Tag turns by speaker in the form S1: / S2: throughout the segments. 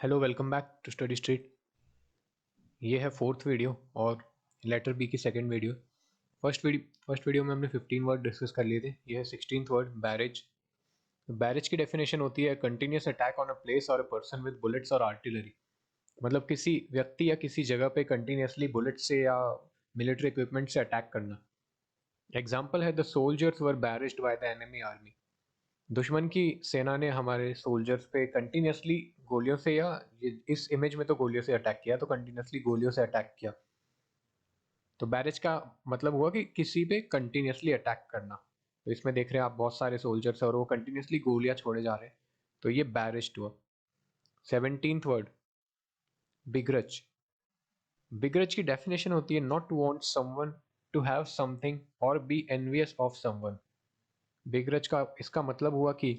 S1: Hello, welcome back to study street. ये है fourth video और लेटर बी की सेकंड वीडियो। फर्स्ट वीडियो में हमने 15 वर्ड डिस्कस कर लिए थे। ये है 16th वर्ड, बैरेज। बैरेज की डेफिनेशन होती है continuous attack on a place और अ पर्सन विद बुलेट्स और आर्टिलरी। मतलब किसी व्यक्ति या किसी जगह पे कंटिन्यूसली बुलेट से या मिलिट्री इक्विपमेंट से अटैक करना। एग्जाम्पल है the soldiers were barraged by the enemy army. दुश्मन की सेना ने हमारे सोल्जर्स पे कंटिन्यूसली गोलियों से या इस इमेज में तो गोलियों से अटैक किया, तो कंटिन्यूसली गोलियों से अटैक किया। तो बैरेज का मतलब हुआ कि किसी पे कंटिन्यूसली अटैक करना। तो इसमें देख रहे हैं आप बहुत सारे सोल्जर्स और वो कंटिन्यूसली गोलियां छोड़े जा रहे हैं, तो ये बैरेज हुआ। 17th word, बिगरज। बिगरज की डेफिनेशन होती है not to want someone to have something और be envious of someone. Begrudge का इसका मतलब हुआ कि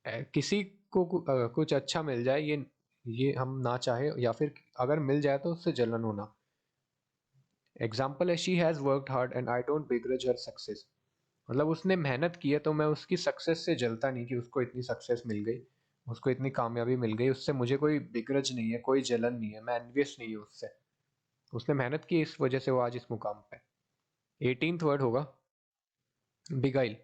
S1: किसी को कुछ अच्छा मिल जाए, ये हम ना चाहे, या फिर अगर मिल जाए तो उससे जलन होना। एग्जाम्पल है she has worked hard and I don't बिग्रज her success. मतलब उसने मेहनत की है तो मैं उसकी सक्सेस से जलता नहीं कि उसको इतनी सक्सेस मिल गई, उसको इतनी कामयाबी मिल गई, उससे मुझे कोई बिग्रज नहीं है, कोई जलन नहीं है, मैं एनवियस नहीं हूँ उससे। उसने मेहनत की, इस वजह से वो आज इस मुकाम पे। 18th वर्ड होगा बिगाइल।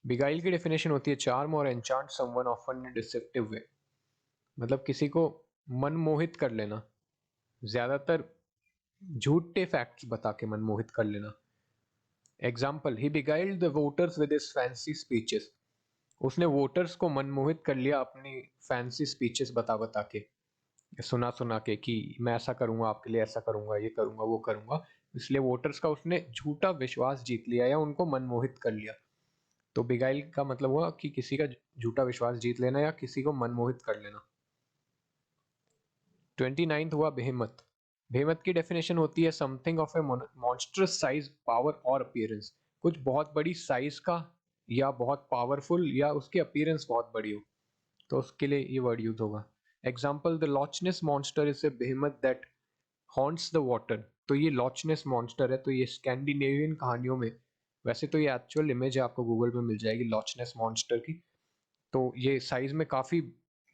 S1: बिगाइल की डेफिनेशन होती है चार्म और enchant someone often in deceptive वे। मतलब किसी को मनमोहित कर लेना, ज्यादातर झूठे फैक्ट्स बता के मनमोहित कर लेना। Example, he beguiled the voters with his fancy speeches. उसने वोटर्स को मनमोहित कर लिया अपनी फैंसी स्पीचेस बता बता के, सुना सुना के कि मैं ऐसा करूंगा आपके लिए, ऐसा करूंगा, ये करूंगा, वो करूंगा। इसलिए वोटर्स का उसने झूठा विश्वास जीत लिया या उनको मनमोहित कर लिया। तो बिगाइल का मतलब हुआ कि किसी का झूठा विश्वास जीत लेना या किसी को मनमोहित कर लेना। 29th हुआ बेहेमत। बेहेमत की डेफिनेशन होती है something of A monstrous size, power और अपीयरेंस। कुछ बहुत बड़ी साइज का या बहुत पावरफुल या उसकी अपीयरेंस बहुत बड़ी हो, तो उसके लिए ये वर्ड यूज होगा। Example, the Loch Ness monster is a behemoth that haunts the water. तो ये लॉचनेस मॉन्स्टर है, तो ये स्कैंडिनेवियन कहानियों में, वैसे तो ये एक्चुअल इमेज है, आपको गूगल पे मिल जाएगी लॉचनेस मॉन्स्टर की। तो ये साइज में काफी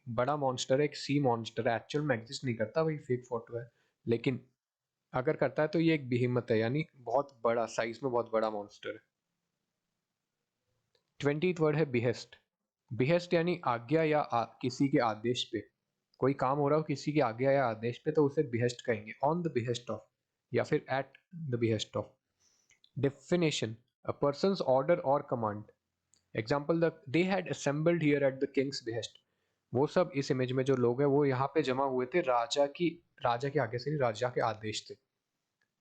S1: बड़ा मॉन्स्टर है, एक सी मॉन्स्टर है, एक्चुअल में एग्जिस्ट नहीं करता, वही फेक फोटो है। लेकिन अगर करता है तो ये एक बेहिमत है, यानी बहुत बड़ा साइज में बहुत बड़ा मॉन्स्टर है। 20th वर्ड है बिहेस्ट। बिहेस्ट यानी आज्ञा या किसी के आदेश पे। कोई काम हो रहा हो किसी की आज्ञा या आदेश पे तो उसे बिहेस्ट कहेंगे, ऑन द बिहेस्ट ऑफ या फिर at the behest of. Definition, a person's order और command. Example, the they had assembled here at the king's behest. वो सब, इस इमेज में जो लोग हैं वो यहाँ पे जमा हुए थे राजा के आगे से नहीं, राजा के आदेश थे।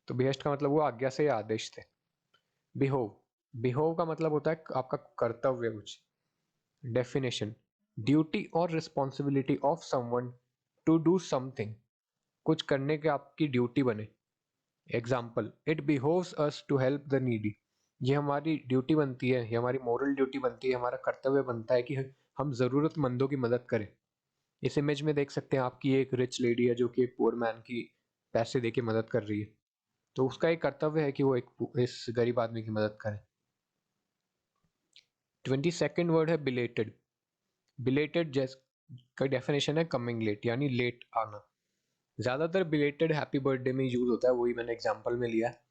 S1: तो बिहेस्ट का मतलब वो आज्ञा से या आदेश थे। बिहोव। बिहोव का मतलब होता है आपका कर्तव्य कुछ। डेफिनेशन, ड्यूटी और responsibility of someone to do something. कुछ करने के आपकी ड्यूटी बने। Example, it behoves us to help the needy. ये हमारी ड्यूटी बनती है, ये हमारी मॉरल ड्यूटी बनती है, हमारा कर्तव्य बनता है कि हम जरूरतमंदों की मदद करें। इस इमेज में देख सकते हैं आपकी एक रिच लेडी है जो कि एक पुअर मैन की पैसे दे के मदद कर रही है, तो उसका एक कर्तव्य है कि वो इस गरीब आदमी की मदद करे। 22nd वर्ड है बिलेटेड। बिलेटेड जैस का डेफिनेशन है कमिंग लेट, यानी लेट आना। ज्यादातर बिलेटेड हैप्पी बर्थडे में यूज होता है, वही मैंने एग्जांपल में लिया है।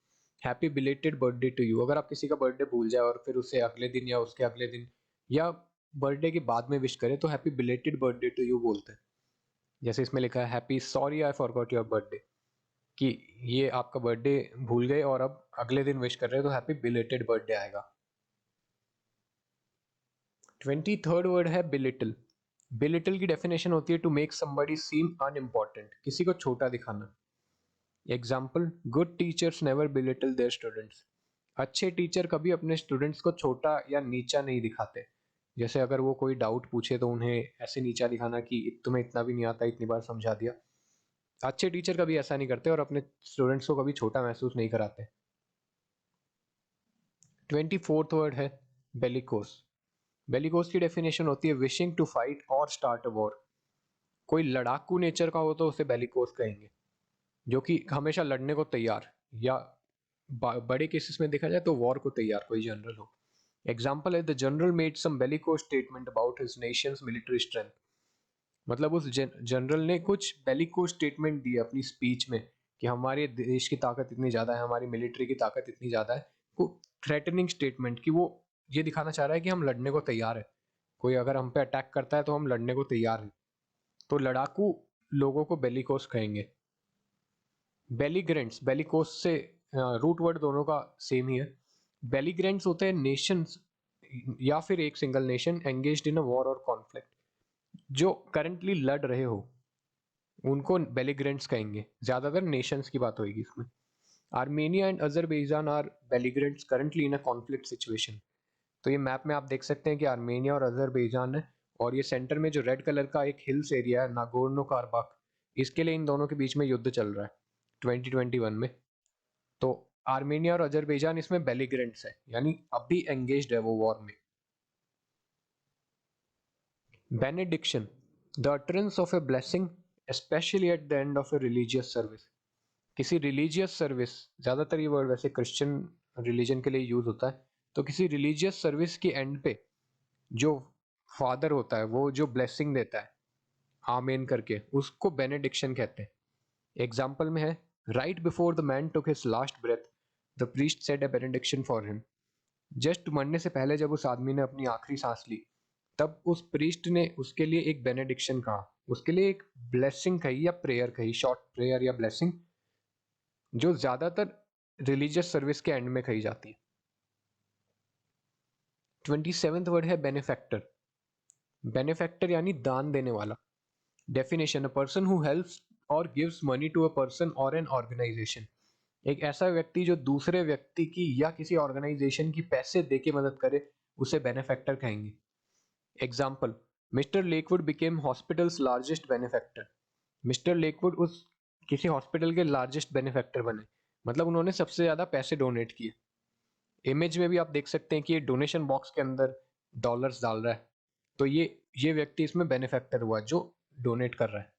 S1: Happy belated birthday to you. अगर आप किसी का बर्थडे भूल जाए और फिर उसे अगले दिन या उसके अगले दिन या बर्थडे के बाद में विश करें तो happy belated birthday to you बोलते हैं। जैसे इसमें लिखा है happy sorry I forgot your birthday, कि ये आपका बर्थडे भूल गए और अब अगले दिन विश कर रहे हैं तो हैप्पी बिलेटेड बर्थडे आएगा। 23rd वर्ड है बिलिटल। बिलिटल की डेफिनेशन होती है to make somebody seem unimportant, किसी को छोटा दिखाना। Example, good teachers never belittle their students. अच्छे टीचर कभी अपने स्टूडेंट्स को छोटा या नीचा नहीं दिखाते। जैसे अगर वो कोई डाउट पूछे तो उन्हें ऐसे नीचा दिखाना कि तुम्हें इतना भी नहीं आता, इतनी बार समझा दिया। अच्छे टीचर कभी ऐसा नहीं करते और अपने स्टूडेंट्स को कभी छोटा महसूस नहीं कराते। 24th वर्ड है बेलिकोस। बेलिकोस की डेफिनेशन होती है विशिंग टू फाइट और स्टार्ट अ वॉर। कोई लड़ाकू नेचर का हो तो उसे बेलिकोस कहेंगे, जो कि हमेशा लड़ने को तैयार, या बड़े केसेस में देखा जाए तो वॉर को तैयार कोई जनरल हो। एग्जाम्पल है the general made some bellicose statement about his nation's military strength. मतलब उस जनरल ने कुछ बेलिको स्टेटमेंट दी अपनी स्पीच में कि हमारे देश की ताकत इतनी ज़्यादा है, हमारी मिलिट्री की ताकत इतनी ज़्यादा है। को थ्रेटनिंग स्टेटमेंट कि वो ये दिखाना चाह रहा है कि हम लड़ने को तैयार है। कोई अगर हम पे अटैक करता है तो हम लड़ने को तैयार हैं। तो लड़ाकू लोगों को बेलिकोस कहेंगे। बेलिग्रेंट्स, बेलिकोस से रूट वर्ड दोनों का सेम ही है। बेलिग्रेंट्स होते हैं नेशंस या फिर एक single nation engaged in a war और कॉन्फ्लिक्ट, जो करंटली लड़ रहे हो उनको बेलिग्रेंट्स कहेंगे। ज्यादातर नेशंस की बात होगी इसमें। Armenia and Azerbaijan are belligerents currently in a conflict situation. तो ये मैप में आप देख सकते हैं कि आर्मेनिया और अजरबैजान है, और ये सेंटर में जो रेड कलर का एक हिल्स एरिया है नागोर्नो कारबाख, इसके लिए इन दोनों के बीच में युद्ध चल रहा है 2021 में। तो आर्मेनिया और अजरबैजान इसमें बेलिग्रेंट्स है, यानी अभी एंगेज्ड है वो वॉर में। Benediction, the utterance of a blessing specially at the end of a religious service. किसी रिलीजियस सर्विस, ज़्यादातर ये वर्ड वैसे क्रिश्चियन रिलीजन के लिए यूज होता है, तो किसी रिलीजियस सर्विस के एंड पे जो फादर होता है वो जो ब्लेसिंग देता है आमेन करके, उसको बेनेडिक्शन कहते हैं। एग्जाम्पल में है, right before the man took his last breath the priest said a benediction for him. जस्ट मरने से पहले जब उस आदमी ने अपनी आखिरी सांस ली, तब उस प्रीस्ट ने उसके लिए एक बेनेडिक्शन कहा, उसके लिए एक ब्लेसिंग कही या प्रेयर कही, शॉर्ट प्रेयर या ब्लेसिंग, जो ज्यादातर रिलीजियस सर्विस के एंड में कही जाती है। 27th वर्ड है बेनिफैक्टर। बेनिफैक्टर यानी दान देने वाला। Definition, a person who helps और gives money to a person और एन ऑर्गेनाइजेशन। एक ऐसा व्यक्ति जो दूसरे व्यक्ति की या किसी ऑर्गेनाइजेशन की पैसे दे के मदद करे, उसे बेनिफैक्टर कहेंगे। Example, mister Lakewood became hospitals largest benefactor. Mister Lakewood उस किसी हॉस्पिटल के लार्जेस्ट बेनिफैक्टर बने, मतलब उन्होंने सबसे ज्यादा पैसे डोनेट किए। इमेज में भी आप देख सकते हैं कि ये डोनेशन बॉक्स के अंदर डॉलर्स डाल रहा है, तो ये व्यक्ति इसमें बेनिफैक्टर हुआ जो डोनेट कर रहा है।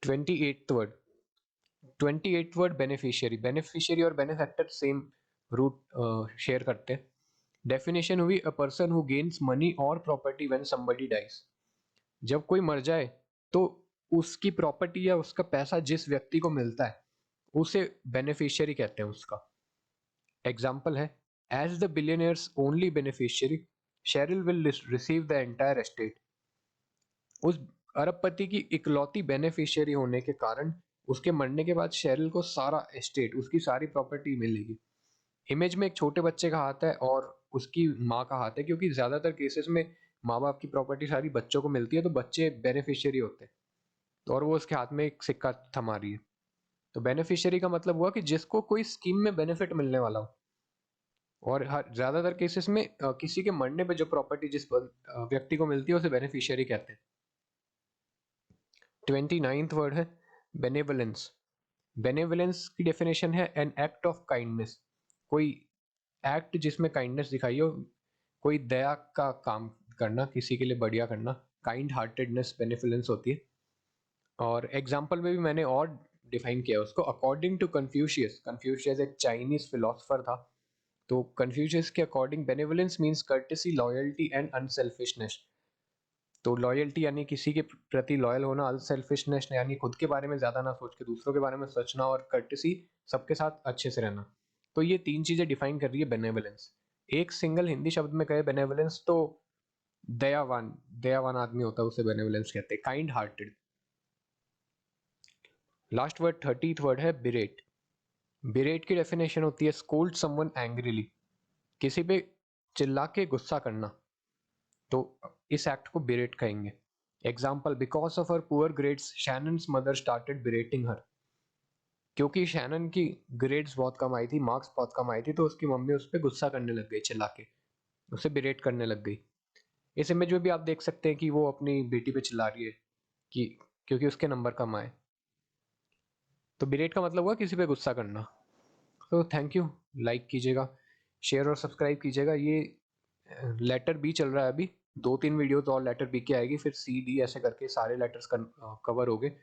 S1: 28th word, 28th word beneficiary. Beneficiary और बेनिफैक्टर सेम रूट शेयर करते हैं। डेफिनेशन हुई, अ पर्सन हु गेन्स मनी और प्रॉपर्टी व्हेन समबडी डाइज। जब कोई मर जाए तो उसकी प्रॉपर्टी या उसका पैसा जिस व्यक्ति को मिलता है उसे बेनिफिशियरी कहते हैं उसका। एग्जाम्पल है, as the billionaire's only beneficiary Sheryl will receive the entire estate. उस अरबपति की इकलौती बेनिफिशियरी होने के कारण उसके मरने के बाद शेरिल को सारा एस्टेट, उसकी सारी प्रॉपर्टी मिलेगी। इमेज में एक छोटे बच्चे का हाथ है और उसकी माँ का हाथ है, क्योंकि ज्यादातर केसेस में माँ बाप की प्रॉपर्टी सारी बच्चों को मिलती है, तो बच्चे बेनिफिशियरी होते हैं। तो और वो उसके हाथ में एक सिक्का थमा रही है। तो बेनिफिशियरी का मतलब हुआ कि जिसको कोई स्कीम में बेनिफिट मिलने वाला हो। और हर ज्यादातर केसेस में किसी के मरने पे जो प्रॉपर्टी जिस व्यक्ति को मिलती है उसे बेनिफिशियरी कहते हैं। 29th वर्ड है बेनेवलेंस। बेनेवलेंस की डेफिनेशन है, एन एक्ट ऑफ काइंडनेस। कोई एक्ट जिसमें काइंडनेस दिखाई हो, कोई दया का काम करना, किसी के लिए बढ़िया करना, काइंड हार्टेडनेस बेनिफिलेंस होती है। और एग्जाम्पल में भी मैंने और डिफाइन किया उसको। अकॉर्डिंग टू कन्फ्यूशियस, कन्फ्यूशियस एक चाइनीज फिलोसफर था, तो कन्फ्यूशियस के according benevolence means courtesy, loyalty and unselfishness. तो लॉयल्टी यानी किसी के प्रति लॉयल होना, अनसेल्फिशनेस यानी खुद के बारे में ज्यादा ना सोच के दूसरों के बारे में सोचना, और कर्टेसी सबके साथ अच्छे से रहना। तो ये तीन चीजें डिफाइन कर रही है बेनेवलेंस। एक सिंगल हिंदी शब्द में कहे बेनेवलेंस तो दयावान, दयावान आदमी होता है उसे बेनेवलेंस कहते हैं, kind hearted. Last word 30th word है बिरेट। बिरेट की डेफिनेशन होती है, स्कोल्ड समवन एंग्रीली, किसी पे चिल्ला के गुस्सा करना, तो इस एक्ट को बिरेट कहेंगे। Example, because of her poor grades Shannon's mother started berating her. क्योंकि शैनन की ग्रेड्स बहुत कम आई थी, मार्क्स बहुत कम आई थी, तो उसकी मम्मी उस पर गुस्सा करने लग गई, चिल्ला के उसे बिरेट करने लग गई। इस इमेज में भी आप देख सकते हैं कि वो अपनी बेटी पे चिल्ला रही है कि क्योंकि उसके नंबर कम आए। तो बिरेट का मतलब हुआ किसी पे गुस्सा करना। तो थैंक यू, लाइक कीजिएगा, शेयर और सब्सक्राइब कीजिएगा। ये लेटर बी चल रहा है अभी, 2-3 वीडियो तो और लेटर बी के आएगी, फिर सी डी ऐसे करके सारे लेटर्स कवर हो गए।